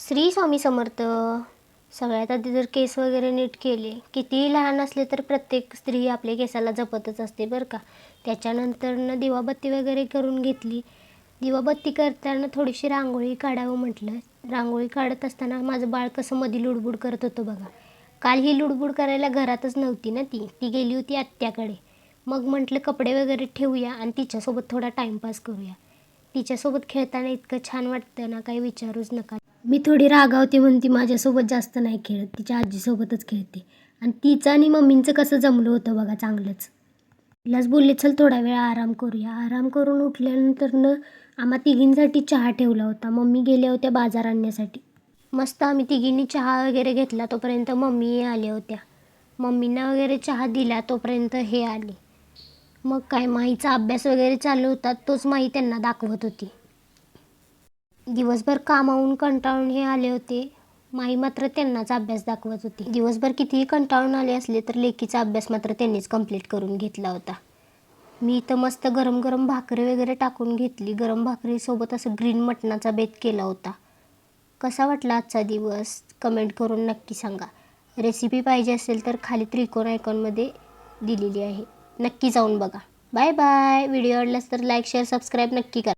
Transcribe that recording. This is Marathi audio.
श्री स्वामी समर्थ. सगळ्यात आधी जर केस वगैरे नीट केले, कितीही लहान असले तर प्रत्येक स्त्री आपल्या केसाला जपतच असते बरं का. त्याच्यानंतरनं दिवाबत्ती वगैरे करून घेतली. दिवाबत्ती करताना थोडीशी रांगोळी काढावं म्हटलं. रांगोळी काढत असताना माझं बाळ कसं मध्ये लुडबुड करत होतं बघा. काल ही लुडबुड करायला घरातच नव्हती ना, ती गेली होती आत्याकडे. मग म्हटलं कपडे वगैरे ठेवूया आणि तिच्यासोबत थोडा टाईमपास करूया. तिच्यासोबत खेळताना इतकं छान वाटतं ना, काही विचारूच नका. मी थोडी रागावते म्हणून ती माझ्यासोबत जास्त नाही खेळत, तिच्या आजीसोबतच खेळते. आणि तिचं आणि मम्मींचं कसं जमलं होतं बघा चांगलंच. तिलाच बोलले चल थोडा वेळ आराम करूया. आराम करून उठल्यानंतरनं आम्हा तिघींसाठी चहा ठेवला होता. मम्मी गेल्या होत्या बाजार आणण्यासाठी. मस्त आम्ही तिघींनी चहा वगैरे घेतला, तोपर्यंत मम्मी आल्या होत्या. मम्मींना वगैरे चहा दिला तोपर्यंत हे आले. मग काय, माहीचा अभ्यास वगैरे चालू होता, तोच माही त्यांना दाखवत होती. दिवसभर कामावून कंटाळून हे आले होते. माई मात्र त्यांनाच अभ्यास दाखवत होती. दिवसभर कितीही कंटाळून आले असले तर लेकीचा अभ्यास मात्र त्यांनीच कंप्लीट करून घेतला होता. मी इथं मस्त गरम गरम भाकरी वगैरे टाकून घेतली. गरम भाकरीसोबत असं ग्रीन मटणाचा बेत केला होता. कसा वाटला आजचा दिवस कमेंट करून नक्की सांगा. रेसिपी पाहिजे असेल तर खाली त्रिकोण आयकॉनमध्ये दिलेली आहे, नक्की जाऊन बघा. Bye bye. व्हिडिओ आवडल्यास तर लाईक शेअर सबस्क्राईब नक्की करा.